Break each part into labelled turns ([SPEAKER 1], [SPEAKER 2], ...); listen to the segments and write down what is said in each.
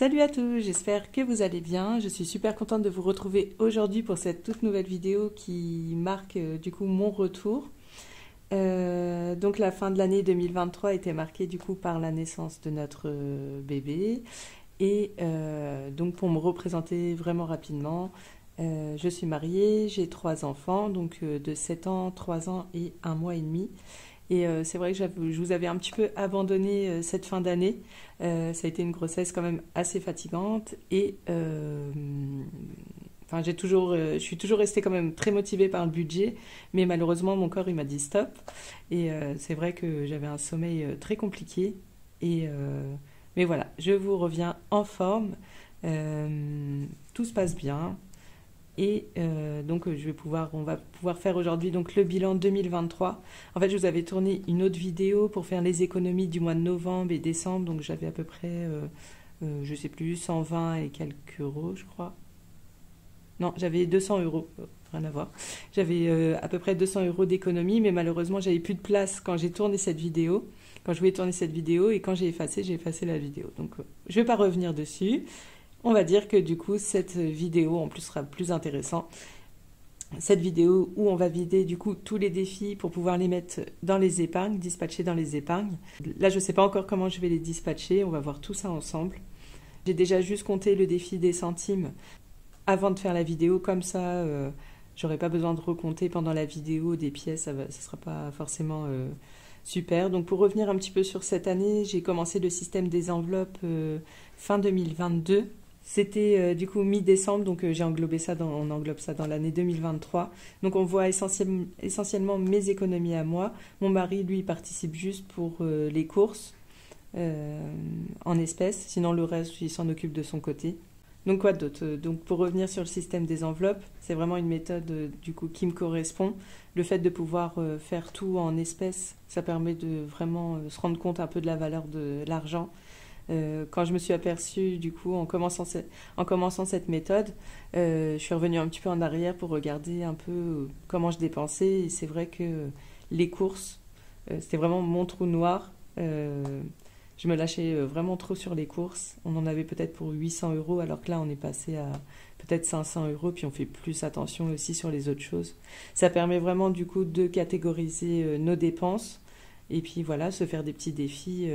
[SPEAKER 1] Salut à tous, j'espère que vous allez bien. Je suis super contente de vous retrouver aujourd'hui pour cette toute nouvelle vidéo qui marque du coup mon retour. Donc la fin de l'année 2023 a été marquée du coup par la naissance de notre bébé. Et donc pour me représenter vraiment rapidement, je suis mariée, j'ai 3 enfants, donc de 7 ans, 3 ans et 1 mois et demi. Et c'est vrai que je vous avais un petit peu abandonné cette fin d'année. Ça a été une grossesse quand même assez fatigante et enfin, je suis toujours restée quand même très motivée par le budget, mais malheureusement mon corps il m'a dit stop. Et c'est vrai que j'avais un sommeil très compliqué. Et, mais voilà, je vous reviens en forme. Tout se passe bien. Et donc on va pouvoir faire aujourd'hui donc le bilan 2023. En fait, je vous avais tourné une autre vidéo pour faire les économies du mois de novembre et décembre. Donc j'avais à peu près, je sais plus, 120 et quelques euros, je crois. Non, j'avais 200 euros, rien à voir. J'avais à peu près 200 euros d'économie, mais malheureusement, j'avais plus de place quand j'ai tourné cette vidéo. Quand je voulais tourner cette vidéo et quand j'ai effacé la vidéo. Donc je vais pas revenir dessus. On va dire que du coup, cette vidéo en plus sera plus intéressante. Cette vidéo où on va vider du coup tous les défis pour pouvoir les mettre dans les épargnes, dispatcher dans les épargnes. Là, je ne sais pas encore comment je vais les dispatcher. On va voir tout ça ensemble. J'ai déjà juste compté le défi des centimes avant de faire la vidéo. Comme ça, j'aurai pas besoin de recompter pendant la vidéo des pièces. Ça ne sera pas forcément super. Donc pour revenir un petit peu sur cette année, j'ai commencé le système des enveloppes fin 2022. C'était du coup mi-décembre, donc on englobe ça dans l'année 2023. Donc on voit essentiellement mes économies à moi. Mon mari, lui, participe juste pour les courses en espèces. Sinon, le reste, il s'en occupe de son côté. Donc quoi d'autre? Donc pour revenir sur le système des enveloppes, c'est vraiment une méthode du coup qui me correspond. Le fait de pouvoir faire tout en espèces, ça permet de vraiment se rendre compte un peu de la valeur de l'argent. Quand je me suis aperçue, du coup, en commençant cette méthode, je suis revenue un petit peu en arrière pour regarder un peu comment je dépensais. Et c'est vrai que les courses, c'était vraiment mon trou noir. Je me lâchais vraiment trop sur les courses. On en avait peut-être pour 800 euros, alors que là, on est passé à peut-être 500 euros, puis on fait plus attention aussi sur les autres choses. Ça permet vraiment, du coup, de catégoriser nos dépenses. Et puis voilà, se faire des petits défis.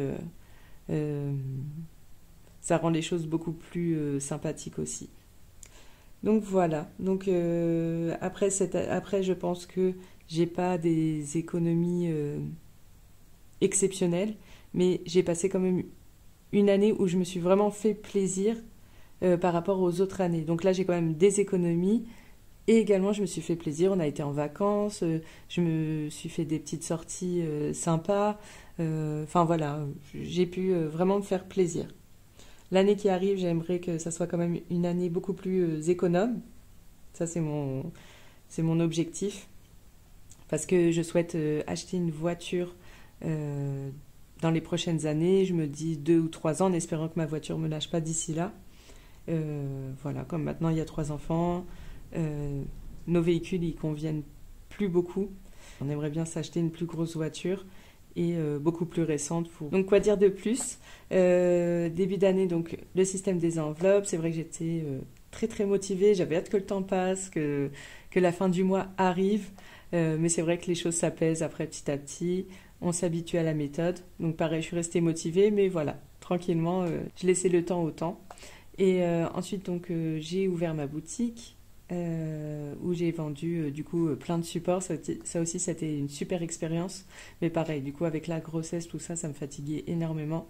[SPEAKER 1] Ça rend les choses beaucoup plus sympathiques aussi. Donc voilà. Donc après, je pense que j'ai pas des économies exceptionnelles, mais j'ai passé quand même une année où je me suis vraiment fait plaisir par rapport aux autres années. Donc là, j'ai quand même des économies. Et également, je me suis fait plaisir. On a été en vacances. Je me suis fait des petites sorties sympas. Enfin voilà, j'ai pu vraiment me faire plaisir. L'année qui arrive, j'aimerais que ça soit quand même une année beaucoup plus économe. Ça, c'est mon objectif. Parce que je souhaite acheter une voiture dans les prochaines années. Je me dis 2 ou 3 ans, en espérant que ma voiture ne me lâche pas d'ici là. Voilà, comme maintenant il y a 3 enfants. Nos véhicules ils conviennent plus beaucoup. On aimerait bien s'acheter une plus grosse voiture et beaucoup plus récente. Donc quoi dire de plus? Début d'année, donc le système des enveloppes, c'est vrai que j'étais très très motivée, j'avais hâte que le temps passe, que la fin du mois arrive, mais c'est vrai que les choses s'apaisent après petit à petit, on s'habitue à la méthode. Donc pareil, je suis restée motivée, mais voilà, tranquillement, je laissais le temps au temps. Et ensuite, donc, j'ai ouvert ma boutique où j'ai vendu du coup plein de supports. Ça aussi, c'était une super expérience. Mais pareil, du coup, avec la grossesse, tout ça, ça me fatiguait énormément.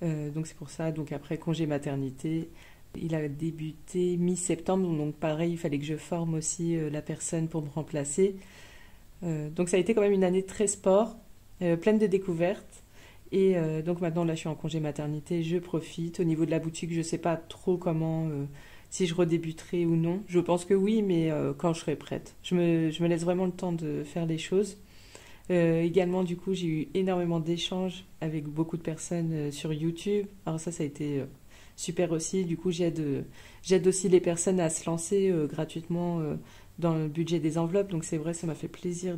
[SPEAKER 1] Donc c'est pour ça. Donc après congé maternité, il a débuté mi-septembre. Donc pareil, il fallait que je forme aussi la personne pour me remplacer. Donc ça a été quand même une année très sport, pleine de découvertes. Et donc maintenant, là, je suis en congé maternité, je profite. Au niveau de la boutique, je ne sais pas trop comment, si je redébuterai ou non. Je pense que oui, mais quand je serai prête. Je me laisse vraiment le temps de faire les choses. Également, du coup, j'ai eu énormément d'échanges avec beaucoup de personnes sur YouTube. Alors ça a été super aussi. Du coup, j'aide aussi les personnes à se lancer gratuitement dans le budget des enveloppes. Donc c'est vrai, ça m'a fait plaisir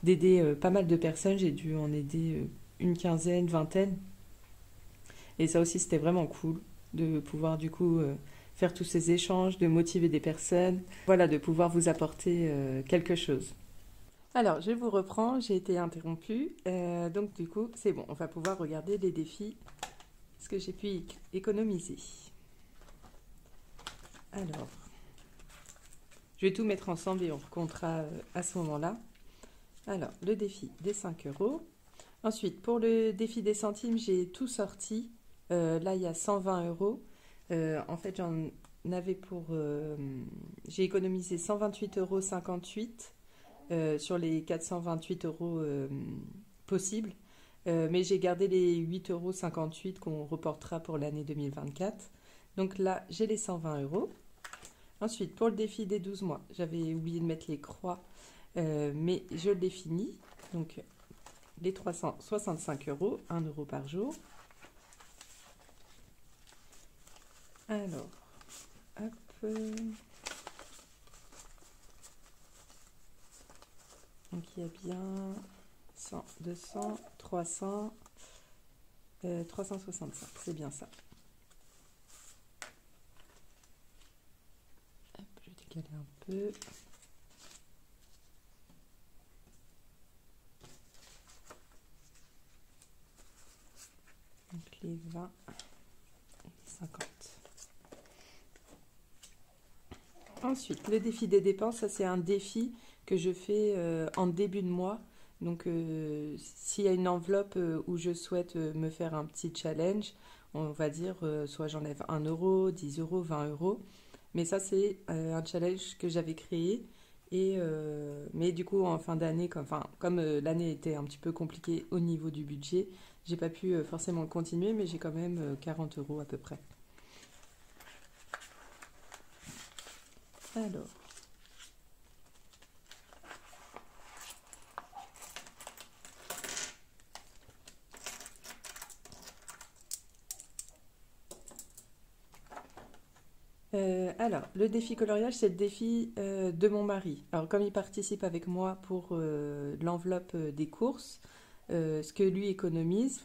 [SPEAKER 1] d'aider pas mal de personnes. J'ai dû en aider une quinzaine, vingtaine. Et ça aussi, c'était vraiment cool. de pouvoir du coup faire tous ces échanges, de motiver des personnes, voilà, de pouvoir vous apporter quelque chose. Alors, je vous reprends, j'ai été interrompue, donc du coup, c'est bon, on va pouvoir regarder les défis, ce que j'ai pu économiser. Alors, je vais tout mettre ensemble et on recomptera à ce moment-là. Alors, le défi des 5 euros. Ensuite, pour le défi des centimes, j'ai tout sorti. Là, il y a 120 euros. En fait, j'en avais pour... j'ai économisé 128,58 € sur les 428 euros possibles. Mais j'ai gardé les 8,58 € qu'on reportera pour l'année 2024. Donc là, j'ai les 120 euros. Ensuite, pour le défi des 12 mois, j'avais oublié de mettre les croix, mais je l'ai fini. Donc, les 365 euros, 1 € par jour. Alors, hop. Donc, il y a bien 100, 200, 300, 365, c'est bien ça. Hop, je vais décaler un peu. Donc les 20 et les 50. Ensuite, le défi des dépenses, ça c'est un défi que je fais en début de mois. Donc s'il y a une enveloppe où je souhaite me faire un petit challenge, on va dire soit j'enlève 1 €, 10 €, 20 €. Mais ça c'est un challenge que j'avais créé. Et, mais du coup en fin d'année, comme l'année était un petit peu compliquée au niveau du budget, j'ai pas pu forcément le continuer, mais j'ai quand même 40 € à peu près. Alors. Alors, le défi coloriage, c'est le défi de mon mari. Alors, comme il participe avec moi pour l'enveloppe des courses, ce que lui économise,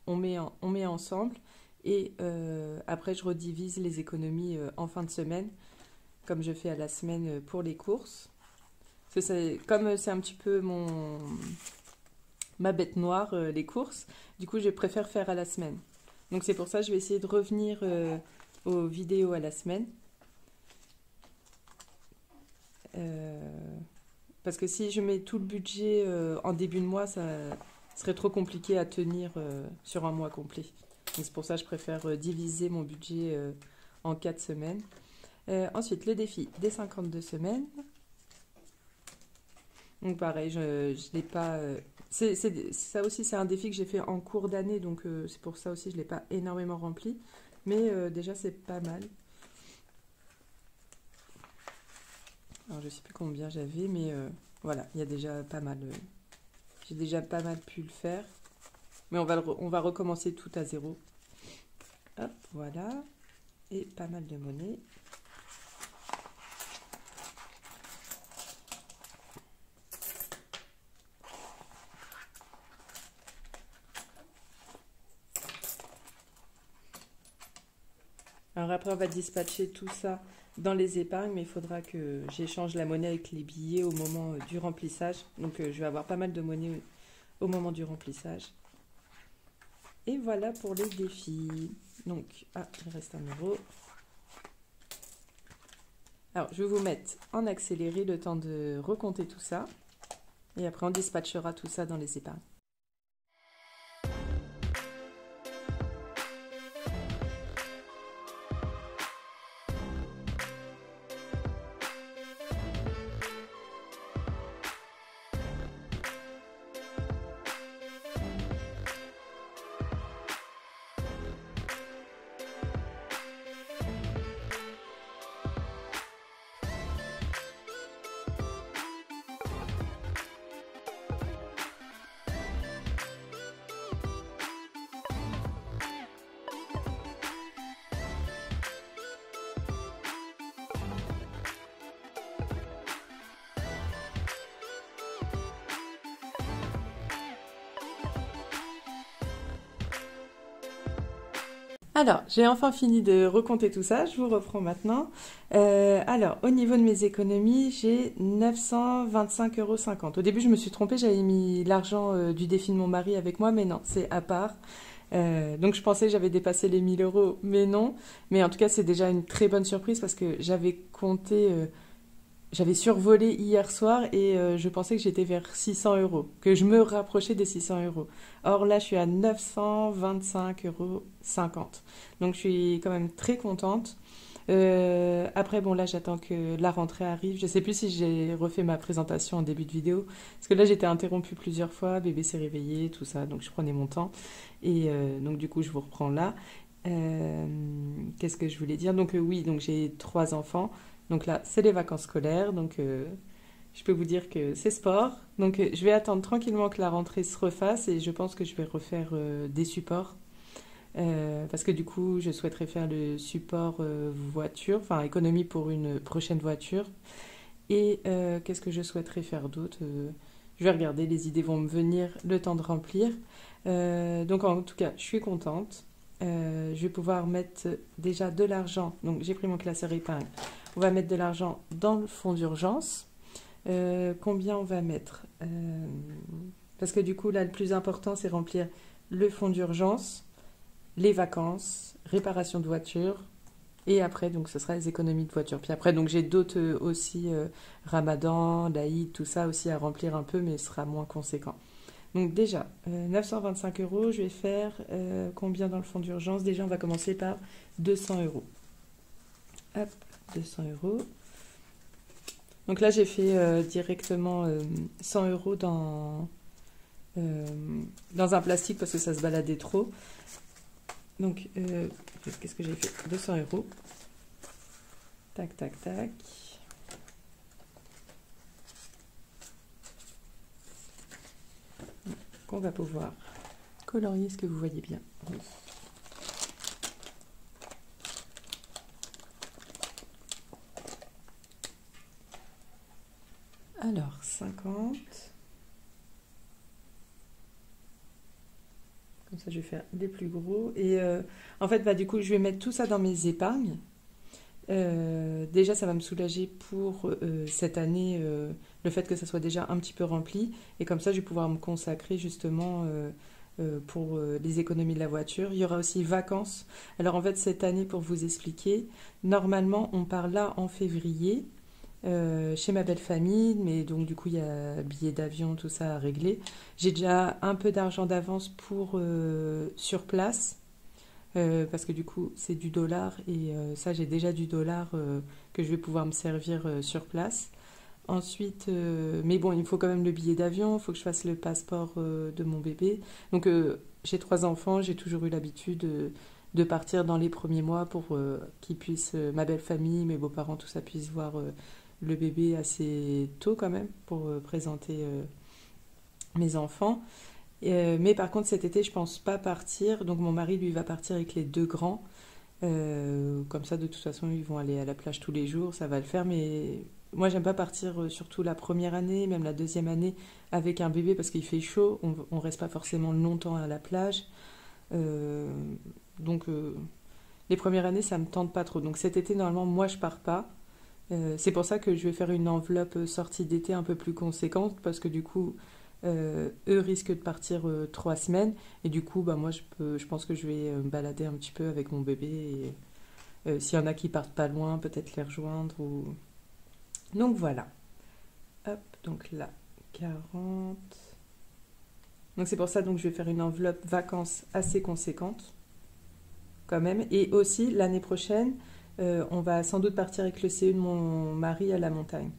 [SPEAKER 1] on met ensemble et après, je redivise les économies en fin de semaine, comme je fais à la semaine pour les courses. Comme c'est un petit peu ma bête noire, les courses, du coup, je préfère faire à la semaine. Donc, c'est pour ça que je vais essayer de revenir aux vidéos à la semaine. Parce que si je mets tout le budget en début de mois, ça serait trop compliqué à tenir sur un mois complet. Et c'est pour ça que je préfère diviser mon budget en 4 semaines. Ensuite, le défi des 52 semaines. Donc pareil, je l'ai pas... ça aussi, c'est un défi que j'ai fait en cours d'année, donc c'est pour ça aussi que je ne l'ai pas énormément rempli. Mais déjà, c'est pas mal. Alors, je sais plus combien j'avais, mais voilà, il y a déjà pas mal. J'ai déjà pas mal pu le faire. Mais on va recommencer tout à zéro. Hop, voilà. Et pas mal de monnaie. Alors après, on va dispatcher tout ça dans les épargnes, mais il faudra que j'échange la monnaie avec les billets au moment du remplissage. Donc je vais avoir pas mal de monnaie au moment du remplissage. Et voilà pour les défis. Donc, il reste 1 €. Alors, je vais vous mettre en accéléré le temps de recompter tout ça. Et après, on dispatchera tout ça dans les épargnes. Alors, j'ai enfin fini de recompter tout ça, je vous reprends maintenant. Alors, au niveau de mes économies, j'ai 925,50 €. Au début, je me suis trompée, j'avais mis l'argent du défi de mon mari avec moi, mais non, c'est à part. Donc, je pensais que j'avais dépassé les 1 000 €, mais non. Mais en tout cas, c'est déjà une très bonne surprise parce que j'avais compté, j'avais survolé hier soir et je pensais que j'étais vers 600 €, que je me rapprochais des 600 €. Or là, je suis à 925,50 €. Donc je suis quand même très contente. Après, bon, là, j'attends que la rentrée arrive. Je sais plus si j'ai refait ma présentation en début de vidéo. Parce que là, j'étais interrompue plusieurs fois. Bébé s'est réveillé, tout ça. Donc je prenais mon temps. Et donc du coup, je vous reprends là. Qu'est-ce que je voulais dire? Donc oui, donc j'ai 3 enfants. Donc là, c'est les vacances scolaires, donc je peux vous dire que c'est sport. Donc je vais attendre tranquillement que la rentrée se refasse et je pense que je vais refaire des supports. Parce que du coup, je souhaiterais faire le support voiture, enfin économie pour une prochaine voiture. Et qu'est-ce que je souhaiterais faire d'autre? Je vais regarder, les idées vont me venir le temps de remplir. Donc en tout cas, je suis contente. Je vais pouvoir mettre déjà de l'argent. Donc j'ai pris mon classeur épargne. On va mettre de l'argent dans le fonds d'urgence. Combien on va mettre? Parce que du coup, là, le plus important, c'est remplir le fonds d'urgence, les vacances, réparation de voiture. Et après, donc, ce sera les économies de voiture. Puis après, donc, j'ai d'autres aussi, Ramadan, l'Aïd, tout ça aussi à remplir un peu, mais ce sera moins conséquent. Donc déjà, 925 €, je vais faire combien dans le fonds d'urgence? Déjà, on va commencer par 200 €. Hop, 200 €. Donc là, j'ai fait directement 100 € dans un plastique parce que ça se baladait trop. Donc, qu'est-ce que j'ai fait? 200 €. Tac, tac, tac. On va pouvoir colorier ce que vous voyez bien. Oui. Alors, 50. Comme ça, je vais faire les plus gros. Et en fait, bah, du coup, je vais mettre tout ça dans mes épargnes. Déjà, ça va me soulager pour cette année, le fait que ça soit déjà un petit peu rempli. Et comme ça, je vais pouvoir me consacrer justement pour les économies de la voiture. Il y aura aussi vacances. Alors en fait, cette année, pour vous expliquer, normalement, on part là en février. Chez ma belle famille, mais donc du coup il y a billets d'avion, tout ça à régler. J'ai déjà un peu d'argent d'avance pour sur place, parce que du coup c'est du dollar et ça j'ai déjà du dollar que je vais pouvoir me servir sur place. Ensuite, mais bon, il me faut quand même le billet d'avion, il faut que je fasse le passeport de mon bébé. Donc j'ai 3 enfants, j'ai toujours eu l'habitude de partir dans les premiers mois pour qu'ils puissent, ma belle famille, mes beaux-parents, tout ça puisse voir le bébé assez tôt quand même pour présenter mes enfants. Mais par contre cet été je pense pas partir, donc mon mari lui va partir avec les 2 grands. Comme ça de toute façon ils vont aller à la plage tous les jours, ça va le faire, mais moi j'aime pas partir surtout la première année, même la deuxième année avec un bébé parce qu'il fait chaud, on reste pas forcément longtemps à la plage. Donc les premières années ça me tente pas trop, donc cet été normalement moi je pars pas. C'est pour ça que je vais faire une enveloppe sortie d'été un peu plus conséquente parce que du coup, eux risquent de partir 3 semaines et du coup, bah, moi je pense que je vais me balader un petit peu avec mon bébé et s'il y en a qui partent pas loin, peut-être les rejoindre ou... Donc voilà. Hop, donc là, 40. Donc c'est pour ça donc je vais faire une enveloppe vacances assez conséquente quand même. Et aussi l'année prochaine, on va sans doute partir avec le CE de mon mari à la montagne.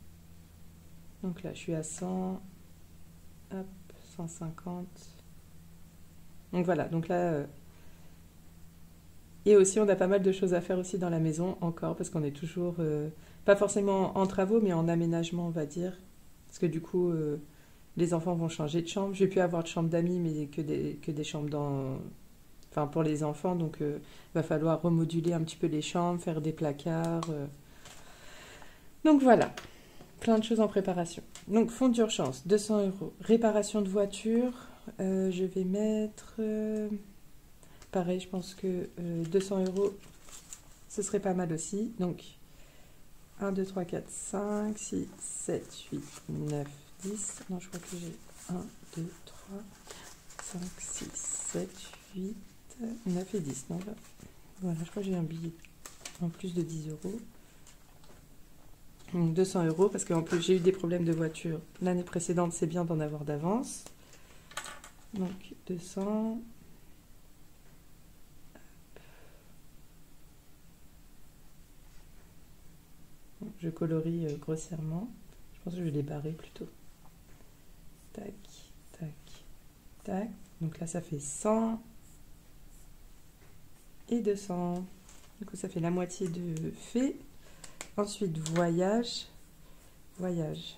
[SPEAKER 1] Donc là, je suis à 100, hop, 150. Donc voilà, donc là... Et aussi, on a pas mal de choses à faire aussi dans la maison encore, parce qu'on est toujours, pas forcément en travaux, mais en aménagement, on va dire. Parce que du coup, les enfants vont changer de chambre. Je vais plus avoir de chambre d'amis, mais que des chambres dans... Enfin, pour les enfants, donc il va falloir remoduler un petit peu les chambres, faire des placards. Donc voilà, plein de choses en préparation. Donc fonds d'urgence, 200 €. Réparation de voiture, je vais mettre pareil, je pense que 200 €, ce serait pas mal aussi. Donc 1, 2, 3, 4, 5, 6, 7, 8, 9, 10. Non, je crois que j'ai 1, 2, 3, 5, 6, 7, 8, 9 et 10. Non, là. Voilà, je crois que j'ai un billet en plus de 10 €. Donc 200 € parce qu'en plus j'ai eu des problèmes de voiture l'année précédente, c'est bien d'en avoir d'avance. Donc 200. Je colorie grossièrement. Je pense que je vais les barrer plutôt. Tac, tac, tac. Donc là, ça fait 100 et 200. Du coup, ça fait la moitié de fait. Ensuite, voyage. Voyage.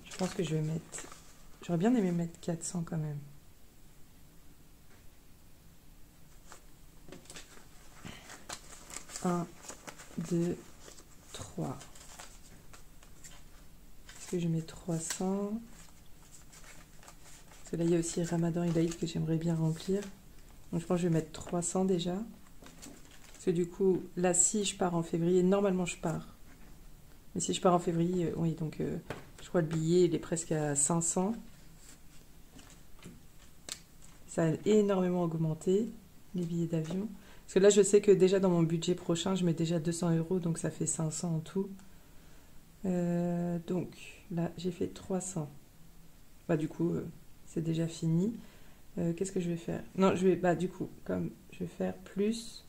[SPEAKER 1] Je pense que je vais mettre... J'aurais bien aimé mettre 400 quand même. Un, 2, 3. Est-ce que je mets 300? Parce que là, il y a aussi Ramadan et l'Aïd que j'aimerais bien remplir. Donc, je pense que je vais mettre 300 déjà. Parce que du coup, là, si je pars en février, normalement, je pars. Mais si je pars en février, oui, donc je crois le billet, il est presque à 500. Ça a énormément augmenté, les billets d'avion. Parce que là, je sais que déjà dans mon budget prochain, je mets déjà 200 €, donc ça fait 500 en tout. Donc là, j'ai fait 300. Bah, du coup, c'est déjà fini. Qu'est-ce que je vais faire? Non, je vais, bah, du coup, comme je vais faire plus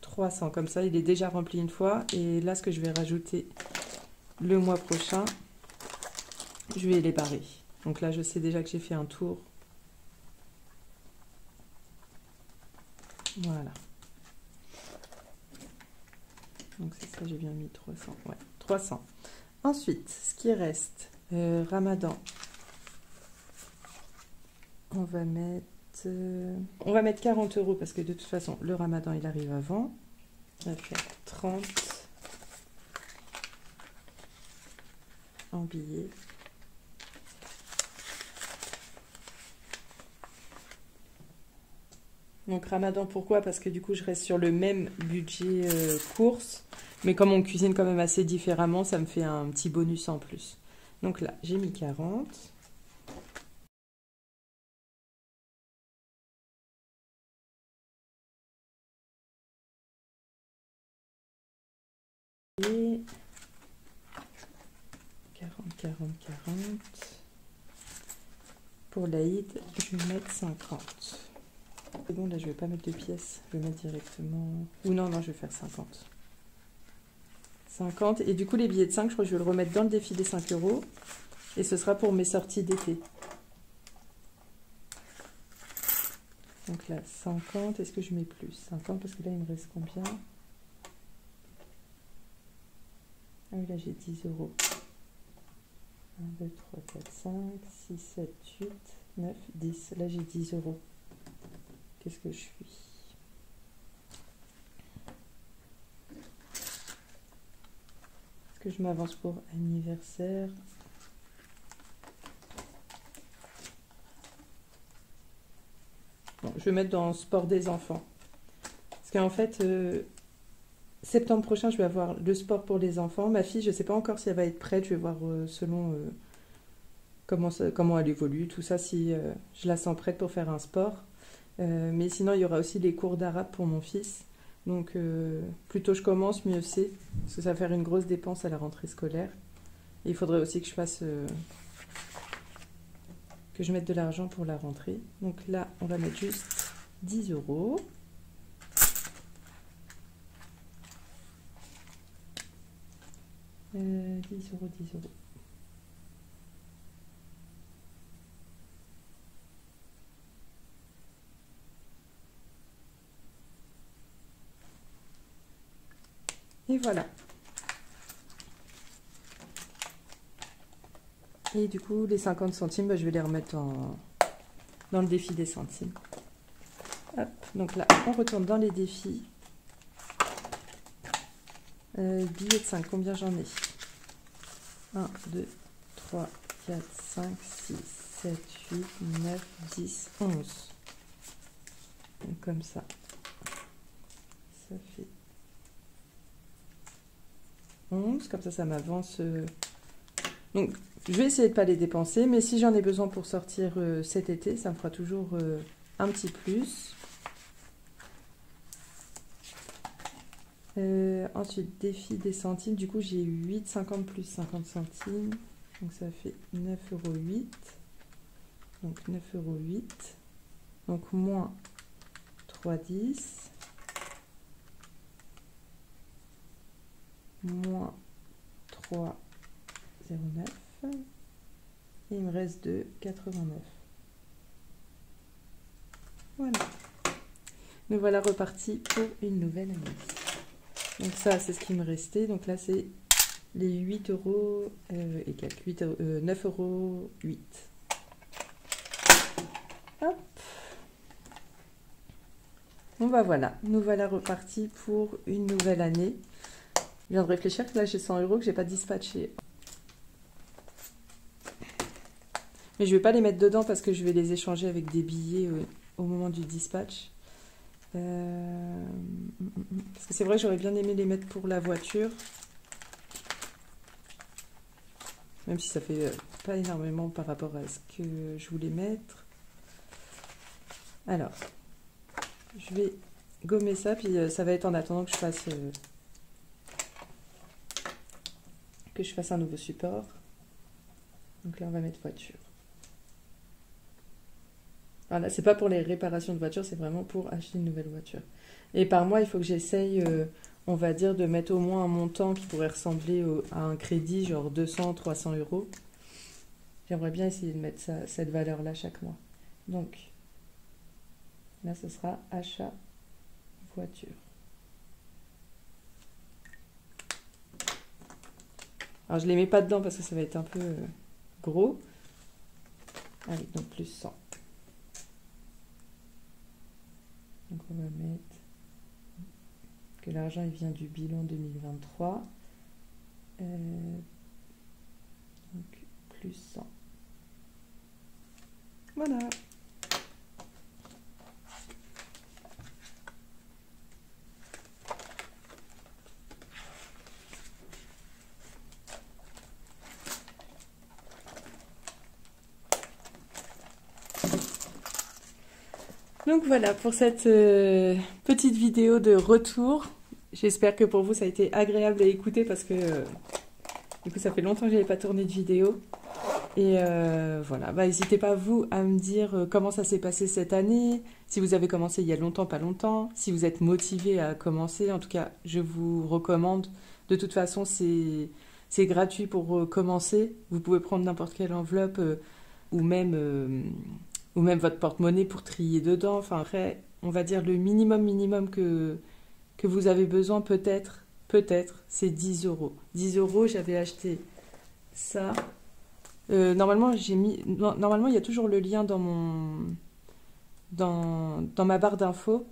[SPEAKER 1] 300. Comme ça, il est déjà rempli une fois. Et là, ce que je vais rajouter le mois prochain, je vais les barrer. Donc là, je sais déjà que j'ai fait un tour. Voilà. Donc c'est ça, j'ai bien mis 300. Ouais, 300. Ensuite, ce qui reste, Ramadan. On va mettre 40 € parce que de toute façon, le Ramadan, il arrive avant. On va faire 30 en billets. Donc Ramadan, pourquoi? Parce que du coup, je reste sur le même budget course. Mais comme on cuisine quand même assez différemment, ça me fait un petit bonus en plus. Donc là, j'ai mis 40. Et 40, 40, 40. Pour l'Aïd, je vais mettre 50. C'est bon, là, je vais pas mettre de pièces. Je vais mettre directement... Ou non, non, je vais faire 50. 50. Et du coup, les billets de 5, je crois que je vais le remettre dans le défi des 5 €. Et ce sera pour mes sorties d'été. Donc là, 50. Est-ce que je mets plus? 50, parce que là, il me reste combien? Ah oui, là, j'ai 10 €. 1, 2, 3, 4, 5, 6, 7, 8, 9, 10. Là, j'ai 10 €. Qu'est-ce que je suis? Est-ce que je m'avance pour anniversaire? Bon, je vais mettre dans sport des enfants. Parce qu'en fait, septembre prochain, je vais avoir le sport pour les enfants. Ma fille, je ne sais pas encore si elle va être prête. Je vais voir selon comment elle évolue, tout ça, si je la sens prête pour faire un sport. Mais sinon, il y aura aussi les cours d'arabe pour mon fils. Donc, plus tôt je commence, mieux c'est. Parce que ça va faire une grosse dépense à la rentrée scolaire. Et il faudrait aussi que je fasse... que je mette de l'argent pour la rentrée. Donc là, on va mettre juste 10 €. Euh, 10 €, 10 €. Et voilà. Et du coup, les 50 centimes, bah, je vais les remettre dans le défi des centimes. Hop, donc là, on retourne dans les défis. Billets de 5, combien j'en ai? 1, 2, 3, 4, 5, 6, 7, 8, 9, 10, 11. Donc, comme ça. Ça fait 11. Comme ça m'avance. Donc, je vais essayer de ne pas les dépenser. Mais si j'en ai besoin pour sortir cet été, ça me fera toujours un petit plus. Ensuite, défi des centimes. Du coup, j'ai 8,50 plus 50 centimes. Donc, ça fait 9,08 €. Donc, 9,08 €. Donc, moins 3,10. Moins 3,09. Et il me reste 2,89. Voilà. Nous voilà repartis pour une nouvelle année. Donc ça, c'est ce qui me restait. Donc là, c'est les 8 € et quelques. 9,08 €. Hop. Bon bah voilà, nous voilà repartis pour une nouvelle année. Je viens de réfléchir que là, j'ai 100 € que j'ai pas dispatché. Mais je vais pas les mettre dedans parce que je vais les échanger avec des billets au moment du dispatch. Parce que c'est vrai que j'aurais bien aimé les mettre pour la voiture. Même si ça fait pas énormément par rapport à ce que je voulais mettre. Alors, je vais gommer ça, puis ça va être en attendant que je fasse un nouveau support. Donc là, on va mettre voiture. Voilà, c'est pas pour les réparations de voiture, c'est vraiment pour acheter une nouvelle voiture. Et par mois, il faut que j'essaye, on va dire, de mettre au moins un montant qui pourrait ressembler à un crédit, genre 200, 300 €. J'aimerais bien essayer de mettre cette valeur-là chaque mois. Donc, là, ce sera achat voiture. Alors, je ne les mets pas dedans parce que ça va être un peu gros. Allez, donc plus 100. Donc, on va mettre que l'argent il vient du bilan 2023. Donc, plus 100. Voilà. Donc voilà pour cette petite vidéo de retour. J'espère que pour vous ça a été agréable à écouter parce que du coup ça fait longtemps que je n'avais pas tourné de vidéo. Et voilà, bah, n'hésitez pas vous à me dire comment ça s'est passé cette année, si vous avez commencé il y a longtemps, pas longtemps, si vous êtes motivé à commencer. En tout cas, je vous recommande. De toute façon, c'est gratuit pour commencer. Vous pouvez prendre n'importe quelle enveloppe ou même votre porte-monnaie pour trier dedans. Enfin, après, on va dire le minimum que vous avez besoin, peut-être, c'est 10 €. 10 €, j'avais acheté ça. Normalement, normalement, il y a toujours le lien dans ma barre d'infos.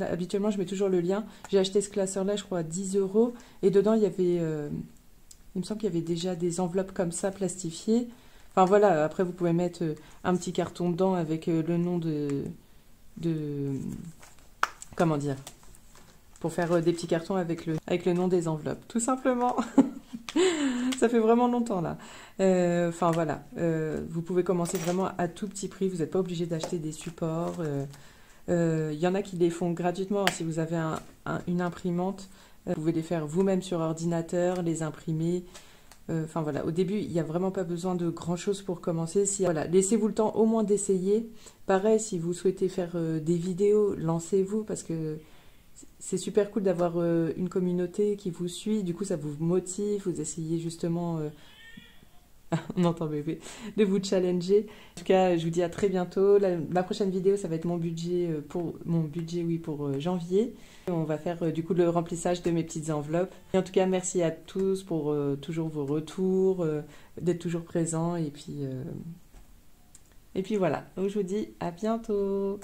[SPEAKER 1] Habituellement, je mets toujours le lien. J'ai acheté ce classeur-là, je crois, à 10 €. Et dedans, il me semble qu'il y avait déjà des enveloppes comme ça, plastifiées. Enfin voilà, après vous pouvez mettre un petit carton dedans avec le nom de... Comment dire? Pour faire des petits cartons avec le nom des enveloppes, tout simplement. Ça fait vraiment longtemps là. Enfin voilà, vous pouvez commencer vraiment à tout petit prix, vous n'êtes pas obligé d'acheter des supports. Y en a qui les font gratuitement, si vous avez une imprimante, vous pouvez les faire vous-même sur ordinateur, les imprimer. Enfin voilà, au début, il n'y a vraiment pas besoin de grand-chose pour commencer. Voilà, laissez-vous le temps au moins d'essayer. Pareil, si vous souhaitez faire des vidéos, lancez-vous parce que c'est super cool d'avoir une communauté qui vous suit. Du coup, ça vous motive, vous essayez justement, on entend bébé, de vous challenger. En tout cas, je vous dis à très bientôt. Ma prochaine vidéo, ça va être mon budget pour janvier. On va faire du coup le remplissage de mes petites enveloppes. Et en tout cas, merci à tous pour toujours vos retours, d'être toujours présents. Et puis voilà, donc je vous dis à bientôt.